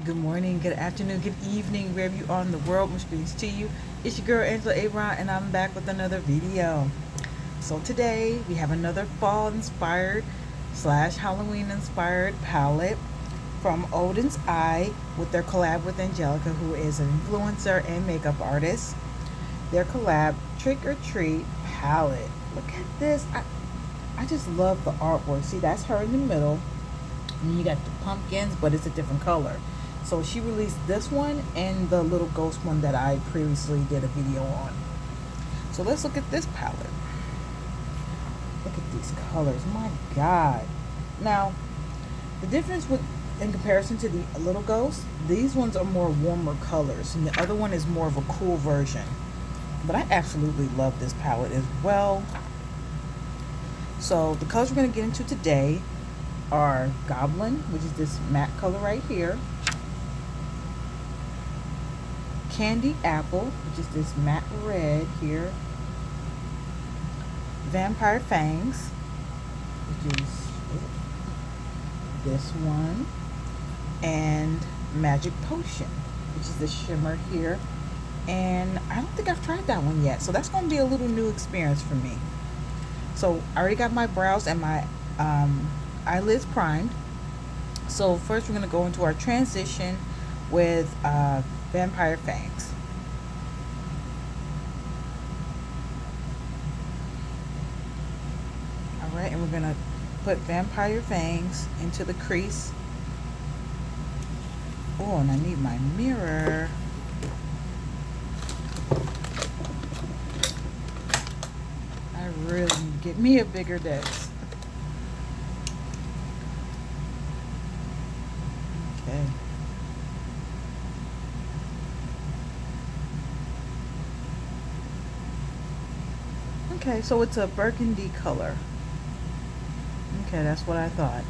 Good morning, good afternoon, good evening, wherever you are in the world. Much greetings to you. It's your girl Angela Abron, and I'm back with another video. So today we have another fall inspired slash Halloween inspired palette from Oden's Eye with their collab with Angelica, who is an influencer and makeup artist. Their collab Trick or Treat palette. Look at this. I just love the artwork. See, that's her in the middle. And you got the pumpkins, but it's a different color. So she released this one and the little ghost one that I previously did a video on. So let's look at this palette. Look at these colors. My God. Now, the difference with in comparison to the little ghost, these ones are more warmer colors, and the other one is more of a cool version. But I absolutely love this palette as well. So the colors we're going to get into today are Goblin, which is this matte color right here. Candy Apple, which is this matte red here. Vampire Fangs, which is this one. And Magic Potion, which is the shimmer here. And I don't think I've tried that one yet, so that's going to be a little new experience for me. So I already got my brows and my eyelids primed. So first we're going to go into our transition with Vampire Fangs. Alright, and we're going to put Vampire Fangs into the crease. Oh, and I need my mirror. I really need to get me a bigger desk. Okay. Okay, so it's a burgundy color. Okay, that's what I thought.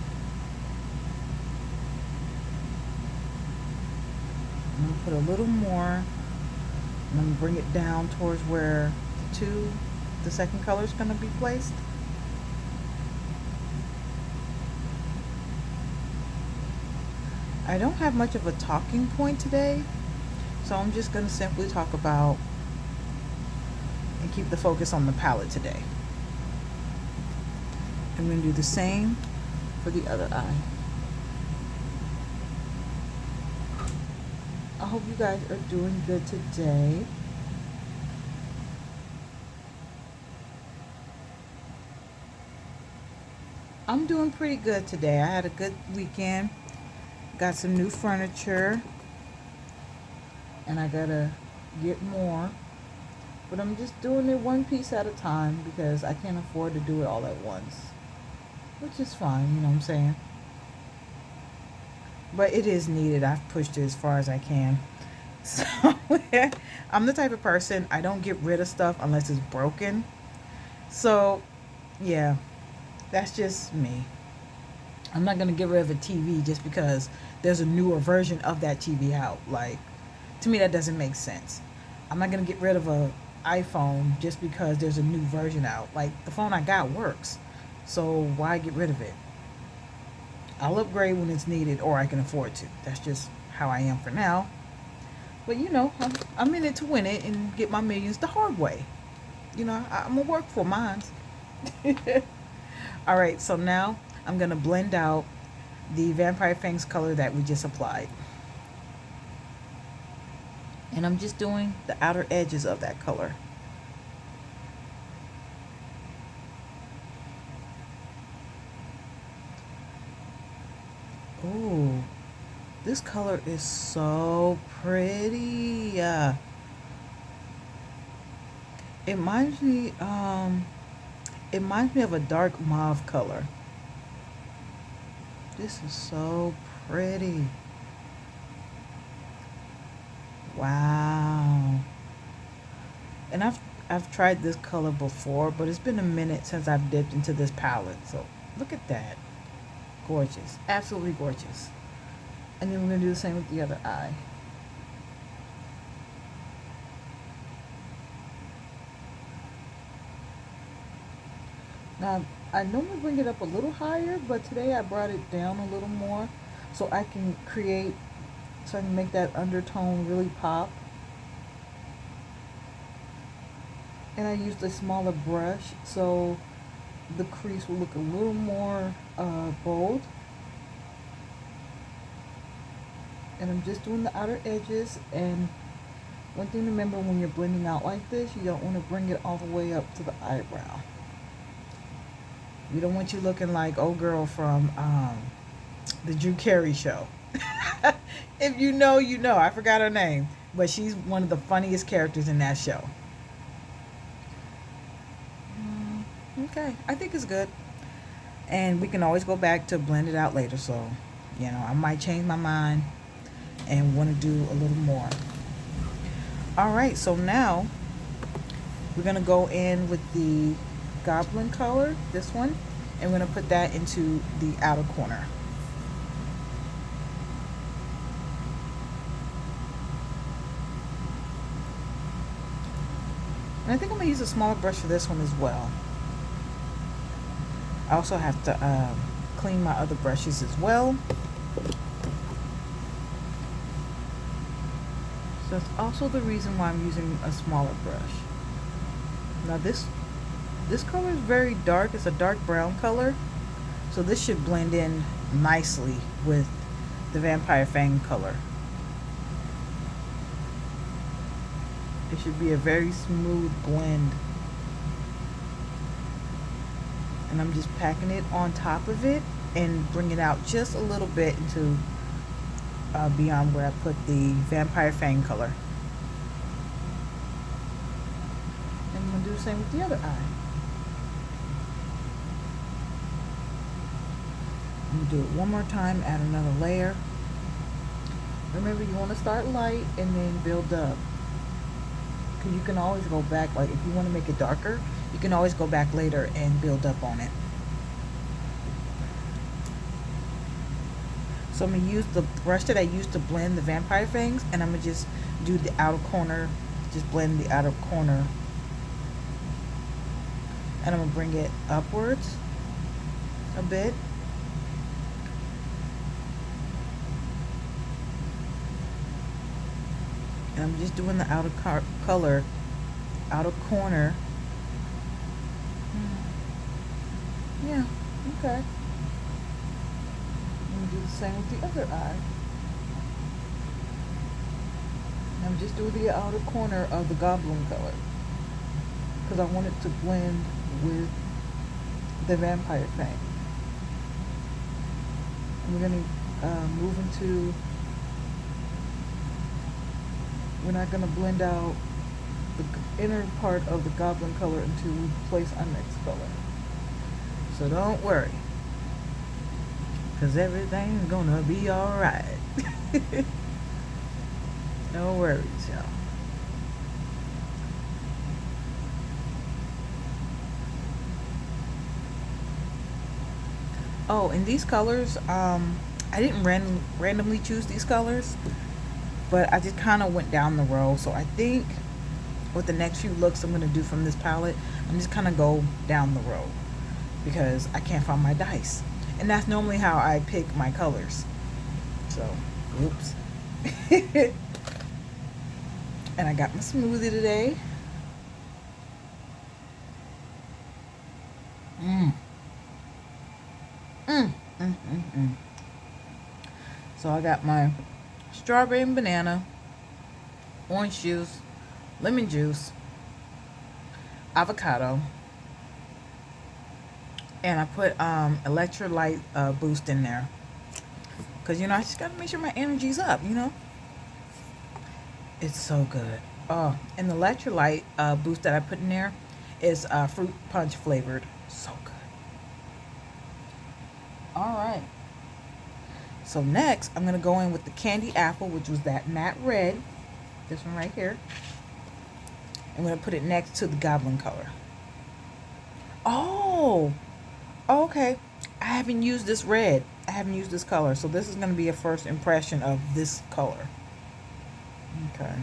I'm going to put a little more. I'm going to bring it down towards where the second color is going to be placed. I don't have much of a talking point today, so I'm just going to simply talk about and keep the focus on the palette today. I'm going to do the same for the other eye. I hope you guys are doing good today. I'm doing pretty good today. I had a good weekend. Got some new furniture. And I gotta get more. But I'm just doing it one piece at a time because I can't afford to do it all at once. Which is fine, you know what I'm saying? But it is needed. I've pushed it as far as I can. So I'm the type of person, I don't get rid of stuff unless it's broken. So yeah, that's just me. I'm not gonna get rid of a TV just because there's a newer version of that TV out. Like, to me that doesn't make sense. I'm not gonna get rid of a iPhone just because there's a new version out. Like, the phone I got works, so why get rid of it? I'll upgrade when it's needed or I can afford to. That's just how I am for now. But you know, I'm in it to win it and get my millions the hard way. You know, I'm gonna work for mine. All right, so now I'm gonna blend out the Vampire Fangs color that we just applied. And I'm just doing the outer edges of that color. Oh, this color is so pretty. It reminds me, it reminds me of a dark mauve color. This is so pretty. Wow. And I've tried this color before, but it's been a minute since I've dipped into this palette. So look at that. Gorgeous. Absolutely gorgeous. And then we're going to do the same with the other eye. Now, I normally bring it up a little higher, but today I brought it down a little more so I can create so I can make that undertone really pop. And I used a smaller brush so the crease will look a little more bold. And I'm just doing the outer edges. And one thing to remember when you're blending out like this, you don't want to bring it all the way up to the eyebrow. We don't want you looking like old girl from the Drew Carey show. If you know, you know. I forgot her name, but she's one of the funniest characters in that show. Okay, I think it's good. And we can always go back to blend it out later. So, you know, I might change my mind and want to do a little more. Alright, so now we're going to go in with the Goblin color, this one, and we're going to put that into the outer corner. And I think I'm going to use a smaller brush for this one as well. I also have to clean my other brushes as well. So that's also the reason why I'm using a smaller brush. Now this color is very dark. It's a dark brown color. So this should blend in nicely with the Vampire Fang color. It should be a very smooth blend. And I'm just packing it on top of it and bring it out just a little bit into beyond where I put the Vampire Fang color. And I'm going to do the same with the other eye. I'm going to do it one more time, add another layer. Remember, you want to start light and then build up. Because you can always go back, like if you want to make it darker, you can always go back later and build up on it. So I'm going to use the brush that I used to blend the Vampire Fangs, and I'm going to just do the outer corner, just blend the outer corner. And I'm going to bring it upwards a bit. And I'm just doing the outer color, outer corner. Yeah, okay. I'm going to do the same with the other eye. And I'm just doing the outer corner of the Goblin color, because I want it to blend with the Vampire Fang. And we're going to move into, we're not going to blend out the inner part of the Goblin color until we place our next color. So don't worry, because everything's gonna be alright. No worries, y'all. Oh, and these colors, I didn't randomly choose these colors, but I just kind of went down the road. So I think with the next few looks I'm going to do from this palette, I'm just kind of go down the road, because I can't find my dice. And that's normally how I pick my colors. So, oops. And I got my smoothie today. So I got my strawberry and banana, orange juice, lemon juice, avocado, and I put electrolyte boost in there, because you know I just gotta make sure my energy's up, you know. It's so good. Oh, and the electrolyte boost that I put in there is fruit punch flavored. So good. All right. So next, I'm gonna go in with the candy apple, which was that matte red. This one right here. I'm gonna put it next to the Goblin color. Oh, okay. I haven't used this red. I haven't used this color, so this is gonna be a first impression of this color. Okay.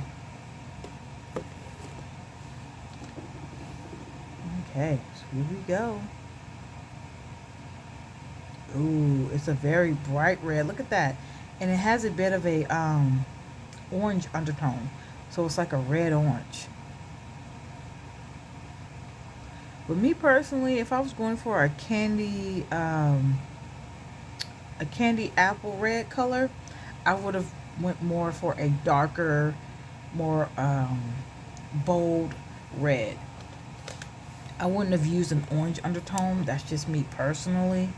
Okay, so here we go. Ooh, it's a very bright red. Look at that. and it has a bit of a orange undertone, so it's like a red orange. But me personally, if I was going for a candy apple red color, I would have went more for a darker, more bold red. I wouldn't have used an orange undertone. That's just me personally.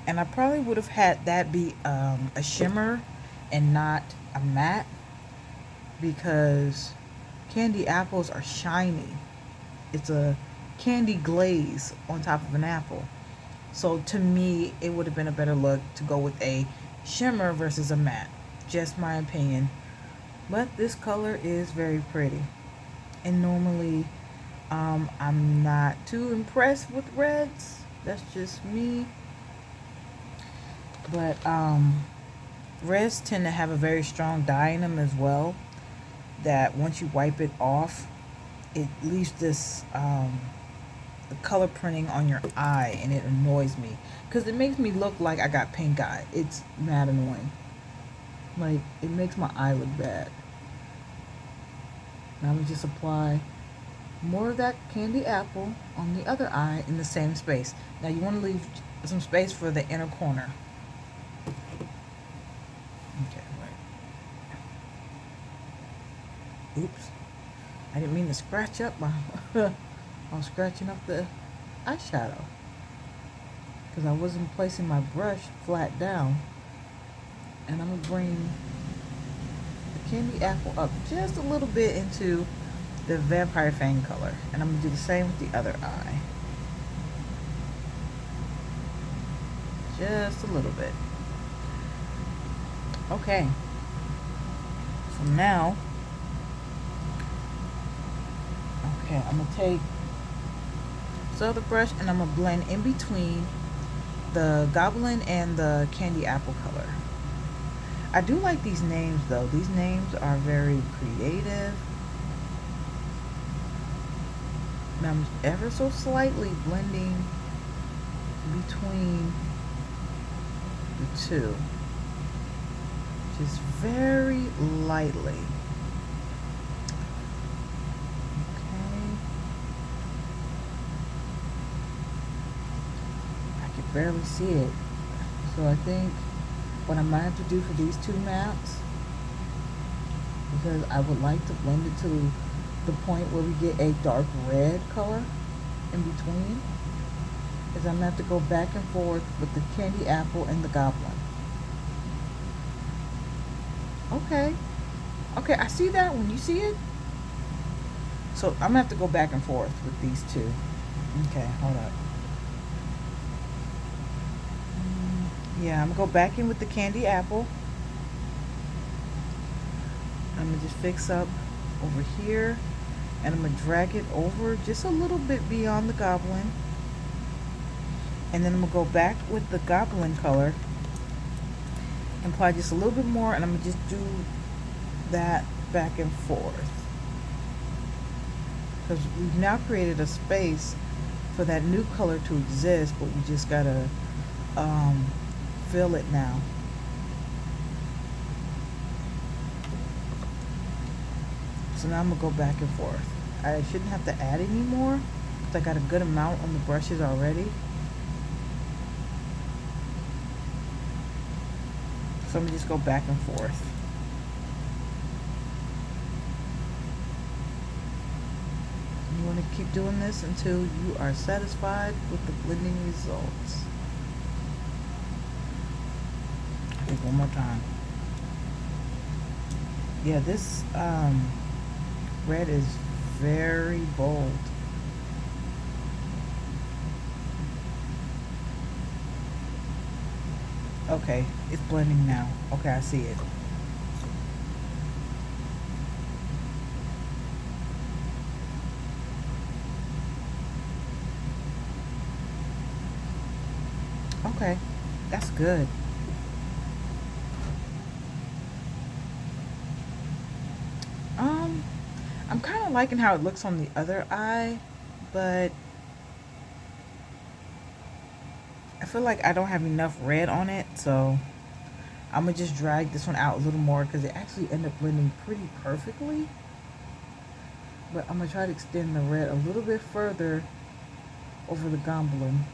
And I probably would have had that be a shimmer and not a matte, because candy apples are shiny. It's a candy glaze on top of an apple. So to me, it would have been a better look to go with a shimmer versus a matte. Just my opinion. But this color is very pretty. And normally, I'm not too impressed with reds. That's just me. But reds tend to have a very strong dye in them as well, that once you wipe it off, it leaves this the color printing on your eye, and it annoys me because it makes me look like I got pink eye. It's mad annoying. Like, it makes my eye look bad. Now I'm gonna just apply more of that candy apple on the other eye in the same space. Now you want to leave some space for the inner corner. Okay, right. Oops. I didn't mean to scratch up my I was scratching up the eyeshadow because I wasn't placing my brush flat down. And I'm going to bring the candy apple up just a little bit into the Vampire Fang color. And I'm going to do the same with the other eye. Just a little bit. Okay. So now, okay, I'm going to take this other brush and I'm going to blend in between the goblin and the candy apple color. I do like these names though. These names are very creative. Now I'm ever so slightly blending between the two. Just very lightly. Barely see it, so I think what I might have to do for these two mattes, because I would like to blend it to the point where we get a dark red color in between, is I'm gonna have to go back and forth with the candy apple and the goblin. Okay, I see that when you see it. So I'm gonna have to go back and forth with these two. Okay, hold up. Yeah, I'm gonna go back in with the candy apple. I'm gonna just fix up over here, and I'm gonna drag it over just a little bit beyond the goblin. And then I'm gonna go back with the goblin color and apply just a little bit more, and I'm gonna just do that back and forth. Because we've now created a space for that new color to exist, but we just gotta fill it now. So now I'm gonna go back and forth. I shouldn't have to add any more because I got a good amount on the brushes already. So I'm gonna just go back and forth. You want to keep doing this until you are satisfied with the blending results. One more time. Yeah, this red is very bold. Okay, it's blending now. Okay, I see it. Okay, that's good. I'm kind of liking how it looks on the other eye, but I feel like I don't have enough red on it, so I'm going to just drag this one out a little more because it actually ended up blending pretty perfectly. But I'm going to try to extend the red a little bit further over the goblin.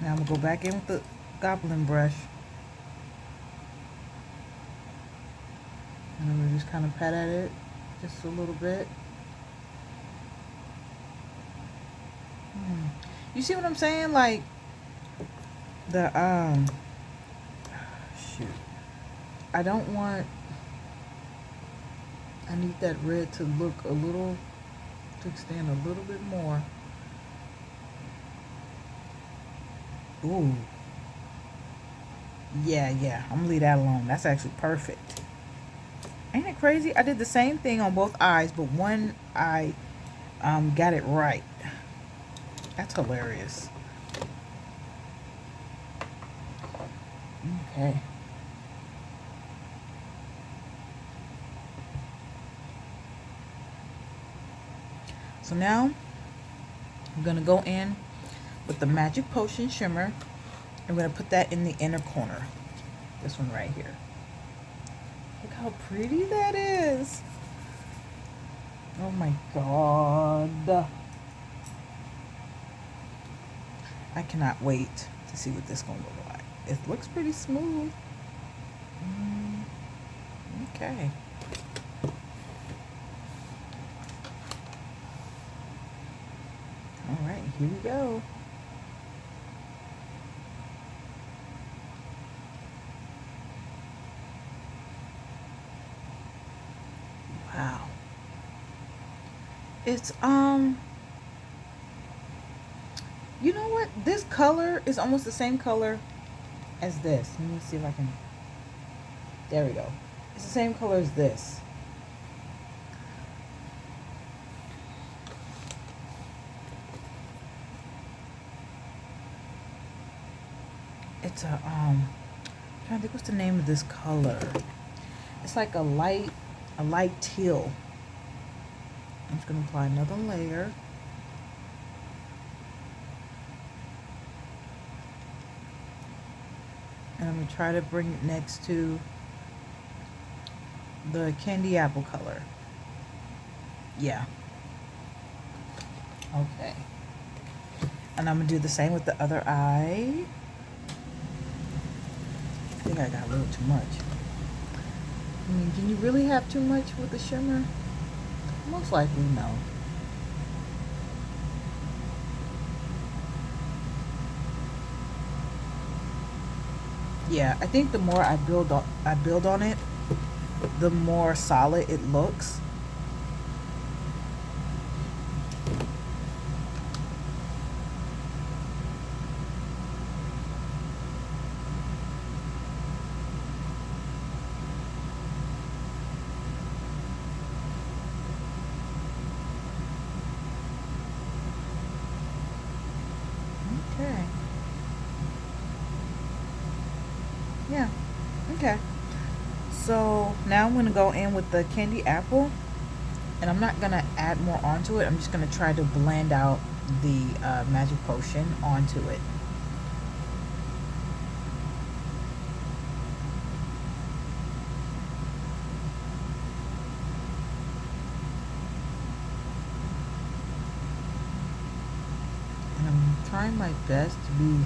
Now I'm going to go back in with the goblin brush. And I'm going to just kind of pat at it just a little bit. You see what I'm saying? Like the shoot. I don't want, I need that red to look a little, to extend a little bit more. Ooh. Yeah, I'm gonna leave that alone. That's actually perfect. Ain't it crazy? I did the same thing on both eyes, but one eye got it right. That's hilarious. Okay. So now I'm gonna go in with the Magic Potion Shimmer. I'm gonna put that in the inner corner. This one right here. Look how pretty that is. Oh my God. I cannot wait to see what this is gonna look like. It looks pretty smooth. Okay. All right, here we go. Wow. It's you know what? This color is almost the same color as this. Let me see if I can. There we go. It's the same color as this. It's a I'm trying to think what's the name of this color. It's like a light teal. I'm just gonna apply another layer. And I'm gonna try to bring it next to the candy apple color. Yeah. Okay. And I'm gonna do the same with the other eye. I think I got a little too much. I mean, can you really have too much with the shimmer? Most likely no. Yeah, I think the more I build on it, the more solid it looks. Okay. Yeah. Okay. So now I'm going to go in with the candy apple, and I'm not going to add more onto it. I'm just going to try to blend out the magic potion onto it. And I'm trying my best to be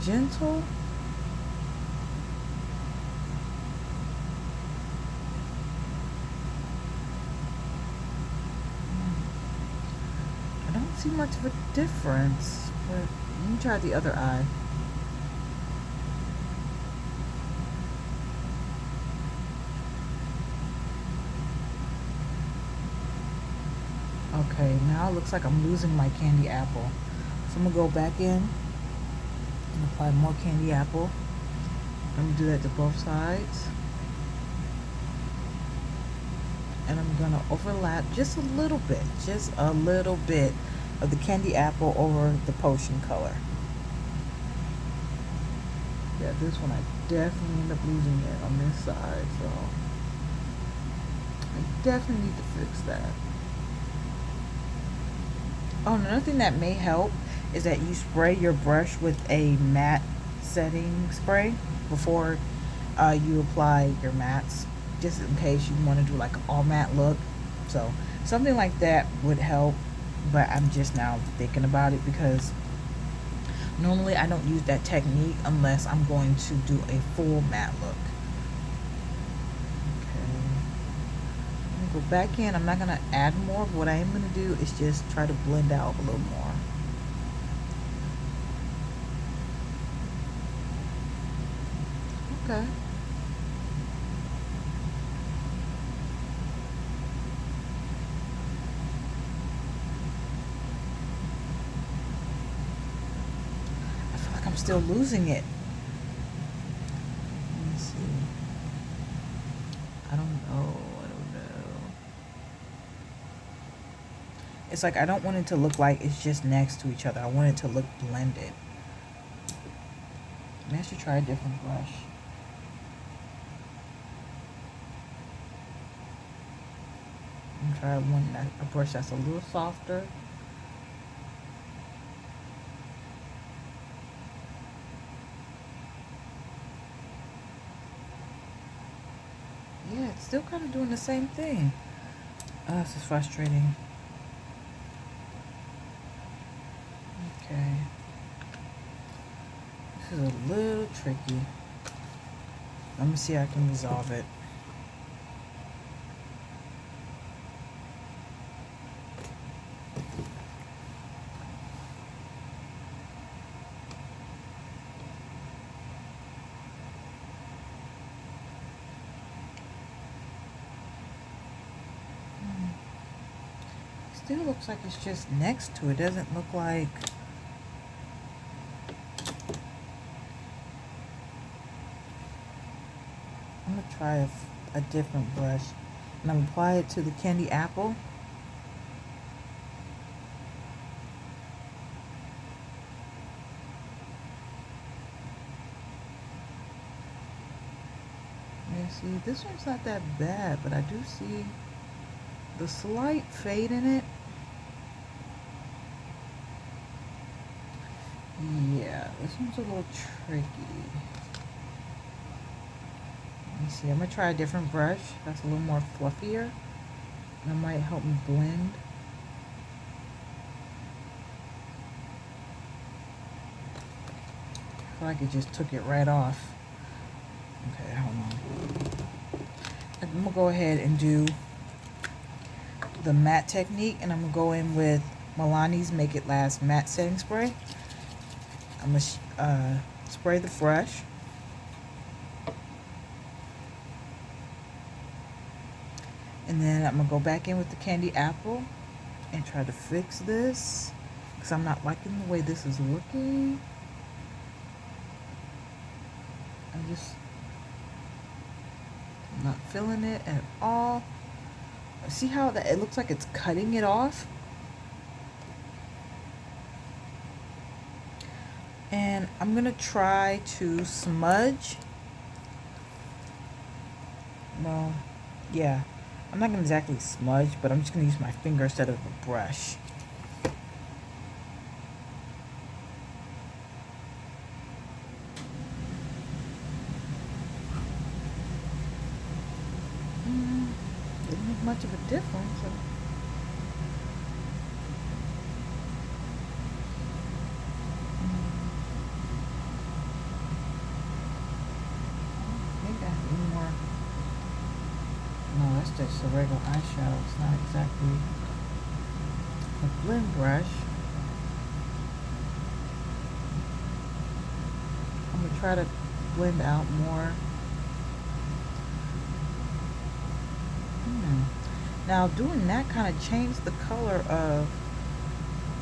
gentle. See much of a difference, but let me try the other eye. Okay, now it looks like I'm losing my candy apple, so I'm gonna go back in and apply more candy apple. I'm gonna do that to both sides, and I'm gonna overlap just a little bit of the candy apple over the potion color. Yeah, this one I definitely end up losing it on this side, so I definitely need to fix that. Oh, another thing that may help is that you spray your brush with a matte setting spray before you apply your mattes, just in case you want to do like an all matte look. So something like that would help, but I'm just now thinking about it because normally I don't use that technique unless I'm going to do a full matte look. Go back in. I'm not going to add more. What I am going to do is just try to blend out a little more. Okay. I feel like I'm still losing it. Let me see. I don't know. It's like I don't want it to look like it's just next to each other. I want it to look blended. Maybe I should try a different brush. I'm gonna try a brush that's a little softer. Yeah, it's still kind of doing the same thing. Oh, this is frustrating. Okay. This is a little tricky. Let me see how I can resolve it. Still looks like it's just next to it. Doesn't look like. I'm gonna try a different brush, and I'm gonna apply it to the candy apple. Yeah, see, this one's not that bad, but I do see the slight fade in it. Yeah, this one's a little tricky. Let me see, I'm gonna try a different brush that's a little more fluffier. That might help me blend. I feel like it just took it right off. Okay, hold on. I'm gonna go ahead and do the matte technique, and I'm gonna go in with Milani's Make It Last matte setting spray. I'm gonna spray the brush, and then I'm gonna go back in with the candy apple and try to fix this because I'm not liking the way this is looking. I'm not feeling it at all. See how that it looks like it's cutting it off? And I'm gonna try to smudge. Well, yeah, I'm not gonna exactly smudge, but I'm just gonna use my finger instead of a brush. Didn't make much of a difference. No, that's just a regular eyeshadow. It's not exactly a blend brush. I'm going to try to blend out more. Now doing that kind of changed the color of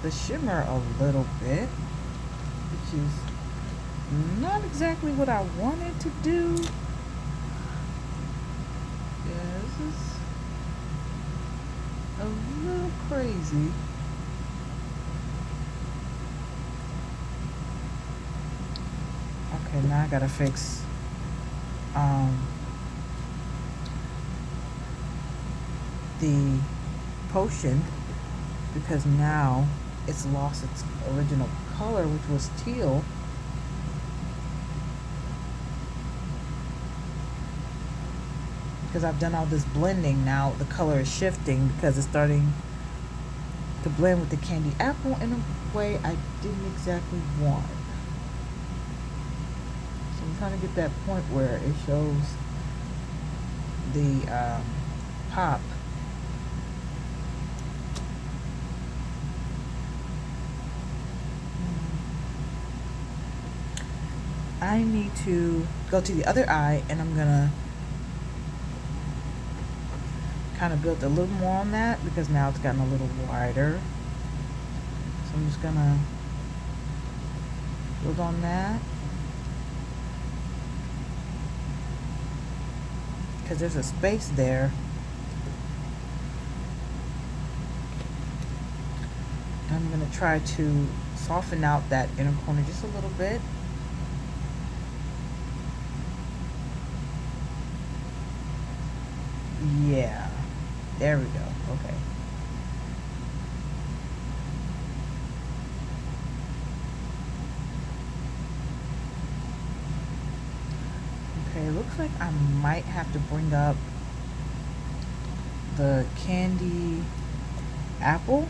the shimmer a little bit, which is not exactly what I wanted to do. Yeah, this is a little crazy. Okay, now I gotta fix the potion, because now it's lost its original color, which was teal. Because I've done all this blending, now the color is shifting because it's starting to blend with the candy apple in a way I didn't exactly want. So I'm trying to get that point where it shows the pop. I need to go to the other eye, and I'm gonna kind of build a little more on that because now it's gotten a little wider. So I'm just gonna build on that because there's a space there. I'm gonna try to soften out that inner corner just a little bit. Yeah, there we go. Okay. Okay, it looks like I might have to bring up the candy apple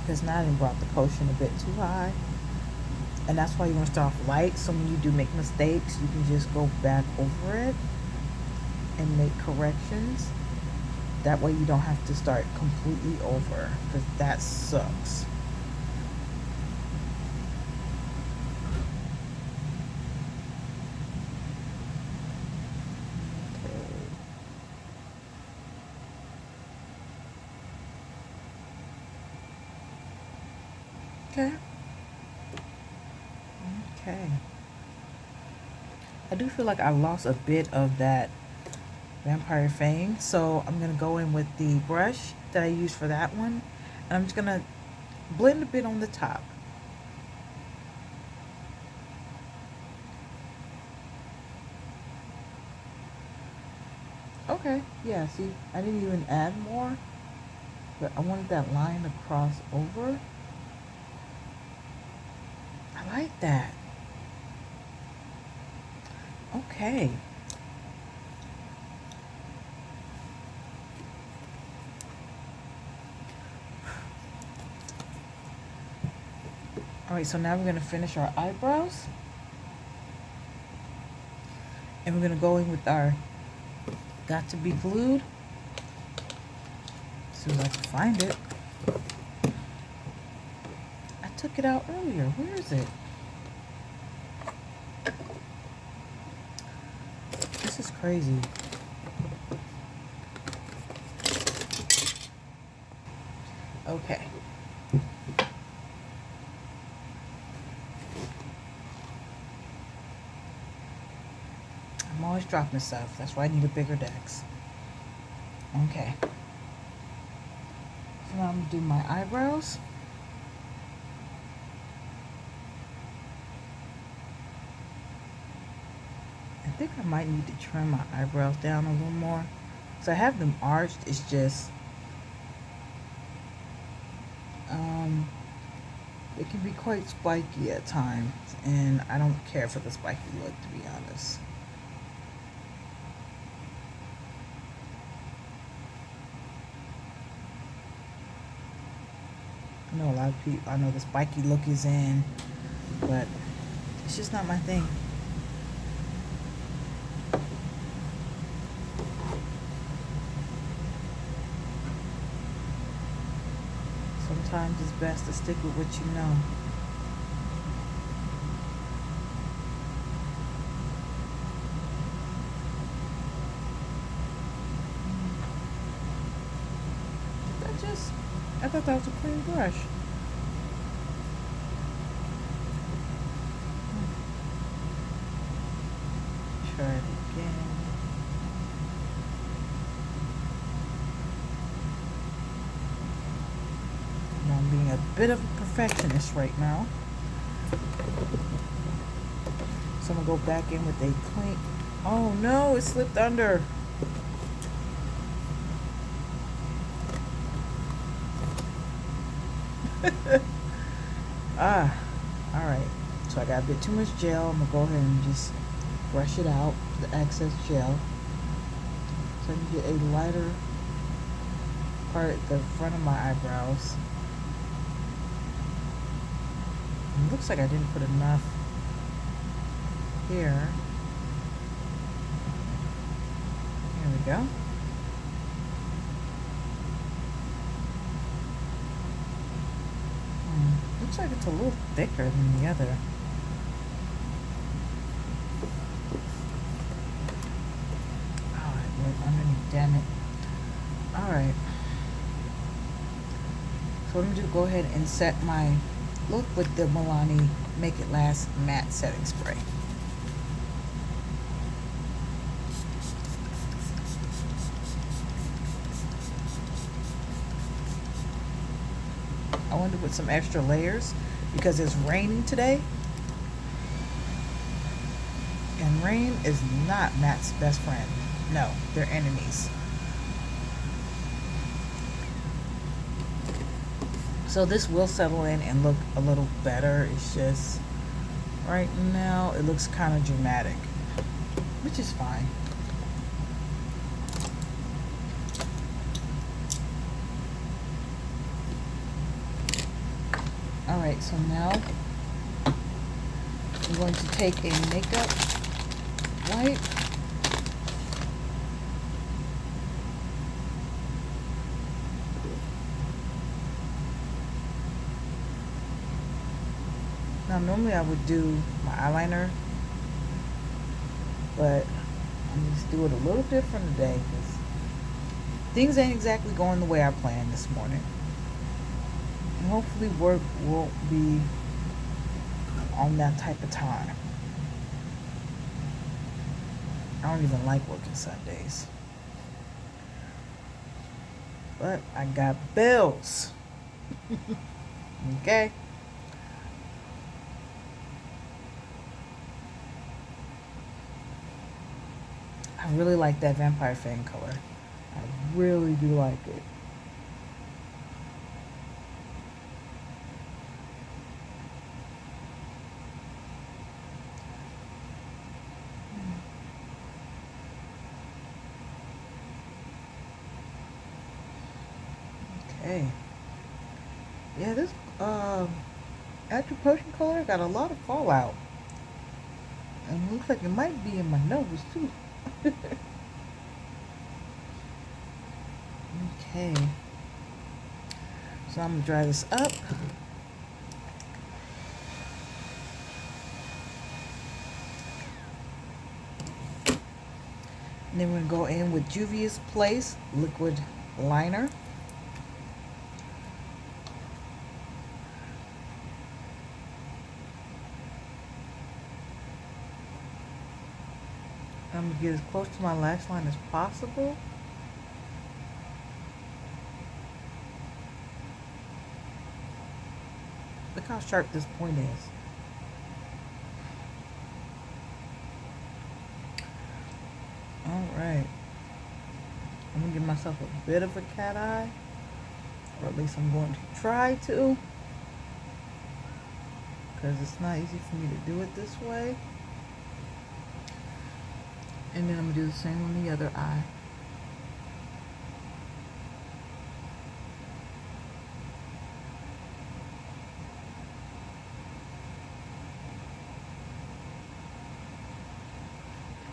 because now I done brought the potion a bit too high. And that's why you want to start off light, so when you do make mistakes, you can just go back over it and make corrections. That way you don't have to start completely over, because that sucks. Okay. Okay. I do feel like I lost a bit of that Vampire Fang, so I'm gonna go in with the brush that I used for that one, and I'm just gonna blend a bit on the top. Okay, yeah, see, I didn't even add more, but I wanted that line to cross over. I like that. Okay. All right, so now we're gonna finish our eyebrows. And we're gonna go in with our Got to Be Glued. As soon as I can find it. I took it out earlier. Where is it? This is crazy. Okay. I'm always dropping stuff. That's why I need a bigger dex. Okay. So now I'm gonna do my eyebrows. I think I might need to trim my eyebrows down a little more. So I have them arched. It's just it can be quite spiky at times, and I don't care for the spiky look, to be honest. I know a lot of people, I know the spiky look is in, but it's just not my thing. Sometimes it's best to stick with what you know. I thought that was a clean brush. Try it again. Now I'm being a bit of a perfectionist right now. So I'm gonna go back in with a clean. Oh no, it slipped under. Ah, all right. So I got a bit too much gel. I'm gonna go ahead and just brush it out, the excess gel, so I can get a lighter part at the front of my eyebrows. It looks like I didn't put enough here. Here we go. Looks like it's a little thicker than the other. Oh, it went underneath, damn it. Alright. So I'm going to go ahead and set my look with the Milani Make It Last Matte Setting Spray. I wanted to put some extra layers because it's raining today. And rain is not Matt's best friend. No, they're enemies. So this will settle in and look a little better. It's just right now it looks kind of dramatic, which is fine. Alright, so now I'm going to take a makeup wipe now. Normally I would do my eyeliner, but I'm just do it a little different today because things ain't exactly going the way I planned this morning. And hopefully work won't be on that type of time. I don't even like working Sundays. But I got bills. Okay? I really like that Vampire Fang color. I really do like it. Okay. Yeah, this Active Potion color got a lot of fallout. And it looks like it might be in my nose too. Okay. So I'm gonna dry this up. And then we're gonna go in with Juvia's Place liquid liner. I'm gonna get as close to my lash line as possible. Look how sharp this point is. Alright. I'm gonna give myself a bit of a cat eye. Or at least I'm going to try to. Because it's not easy for me to do it this way. And then I'm gonna do the same on the other eye.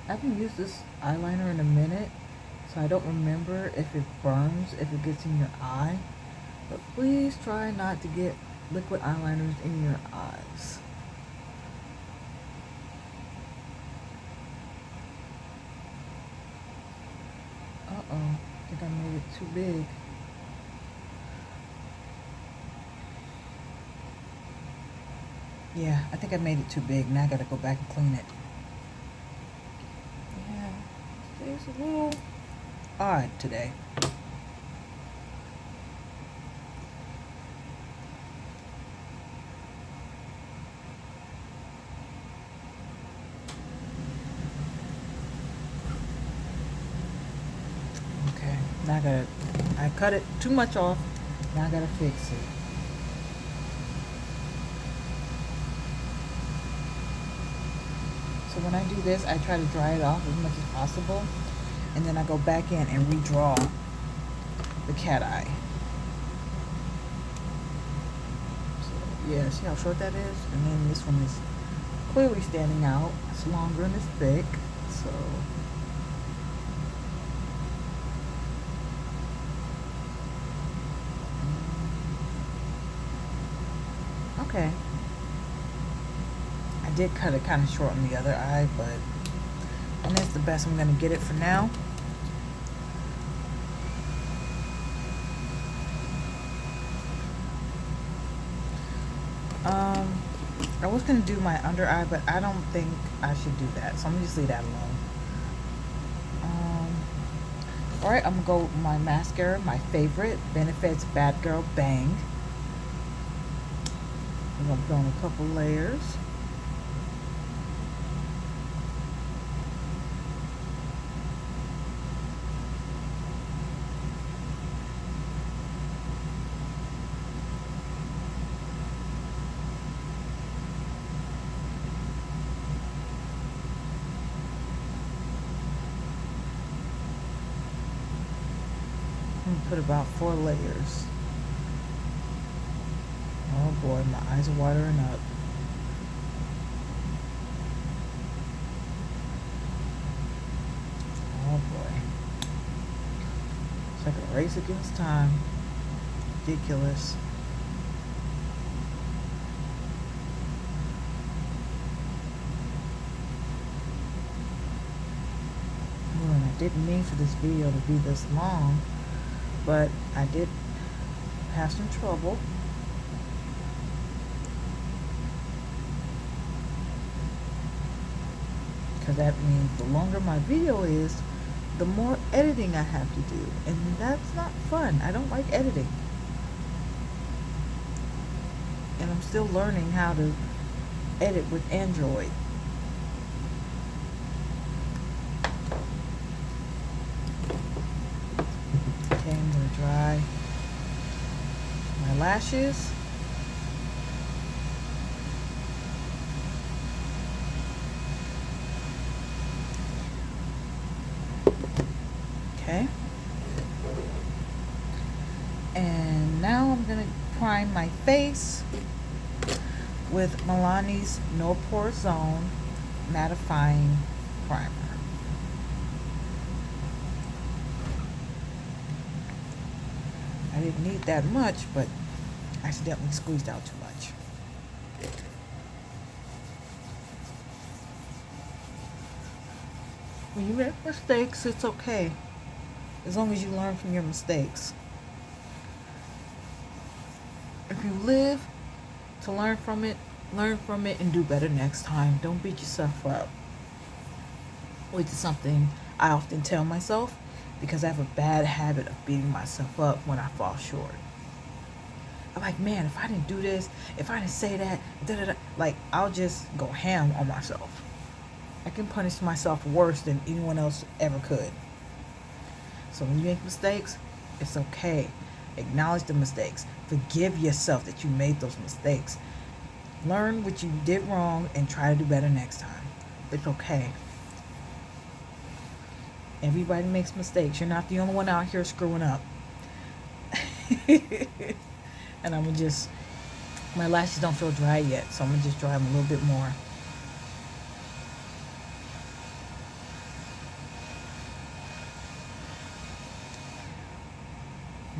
I haven't used this eyeliner in a minute, so I don't remember if it burns, if it gets in your eye. But please try not to get liquid eyeliners in your eyes. Uh-oh, I think I made it too big. Yeah, I think I made it too big. Now I gotta go back and clean it. Yeah, it's a little odd today. Okay, now I cut it too much off. Now I gotta fix it. So when I do this, I try to dry it off as much as possible, and then I go back in and redraw the cat eye. So yeah, see how short that is? And then this one is clearly standing out. It's longer and it's thick. So okay. I did cut it kind of short on the other eye, but and that's the best I'm going to get it for now. I was going to do my under eye, but I don't think I should do that, so I'm going to just leave that alone. Alright, I'm going to go with my mascara, my favorite, Benefit's Bad Girl Bang. I'm going to put on a couple layers. Put about 4 layers. Oh boy, my eyes are watering up. Oh boy. It's like a race against time. Ridiculous. Oh, and I didn't mean for this video to be this long, but I did have some trouble. Because that means the longer my video is, the more editing I have to do. And that's not fun. I don't like editing. And I'm still learning how to edit with Android. Okay, I'm going to dry my lashes. Okay. And now I'm going to prime my face with Milani's No Pore Zone Mattifying Primer. I didn't need that much, but I accidentally squeezed out too much. When you make mistakes, it's okay. As long as you learn from your mistakes. If you live to learn from it and do better next time. Don't beat yourself up. Which is something I often tell myself because I have a bad habit of beating myself up when I fall short. I'm like, man, if I didn't do this, if I didn't say that, like, I'll just go ham on myself. I can punish myself worse than anyone else ever could. So when you make mistakes, it's okay. Acknowledge the mistakes. Forgive yourself that you made those mistakes. Learn what you did wrong and try to do better next time. It's okay. Everybody makes mistakes. You're not the only one out here screwing up. And I'm gonna just, my lashes don't feel dry yet, so I'm gonna just dry them a little bit more.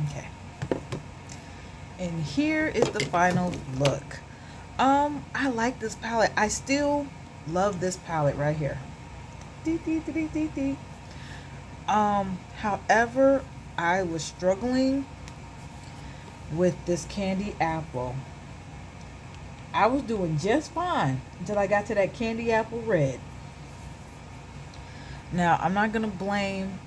Okay. And here is the final look. I like this palette. I still love this palette right here. However, I was struggling with this candy apple. I was doing just fine until I got to that candy apple red. Now, I'm not going to blame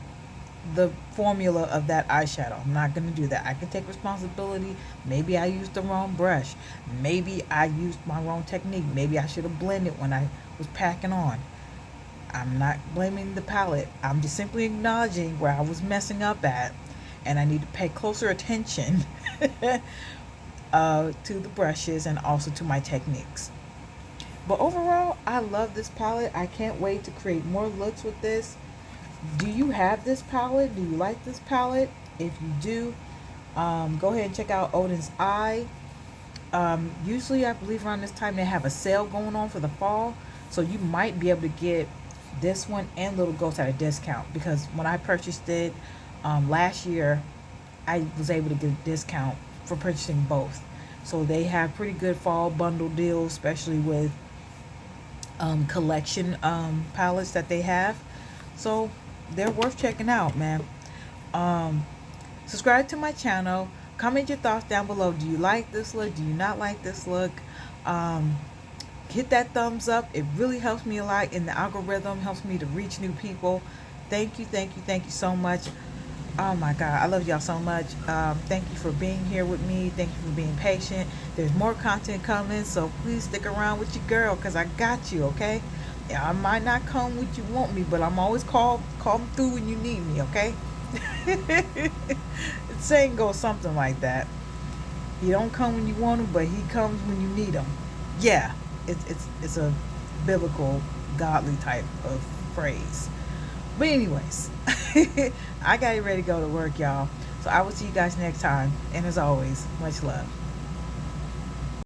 the formula of that eyeshadow. I'm not going to do that. I can take responsibility. Maybe I used the wrong brush. Maybe I used my wrong technique. Maybe I should have blended when I was packing on. I'm not blaming the palette. I'm just simply acknowledging where I was messing up at, and I need to pay closer attention to the brushes and also to my techniques. But overall, I love this palette. I can't wait to create more looks with this. Do you have this palette? Do you like this palette? If you do, go ahead and check out Oden's Eye. Usually, I believe around this time they have a sale going on for the fall, so you might be able to get this one and Little Ghost at a discount. Because when I purchased it last year, I was able to get a discount for purchasing both. So they have pretty good fall bundle deals, especially with collection palettes that they have. So they're worth checking out, man. Um, Subscribe to my channel. Comment your thoughts down below. Do you like this look? Do you not like this look? Um, Hit that thumbs up. It really helps me a lot in the algorithm, helps me to reach new people. Thank you, thank you, thank you so much. Oh my God, I love y'all so much. Thank you for being here with me. Thank you for being patient. There's more content coming, so please stick around with your girl, because I got you, okay? Yeah, I might not come when you want me, but I'm always call through when you need me, okay? It's saying goes something like that. He don't come when you want him, but he comes when you need him. Yeah, it's a biblical, godly type of phrase. But anyways, I got it ready to go to work, y'all. So I will see you guys next time. And as always, much love.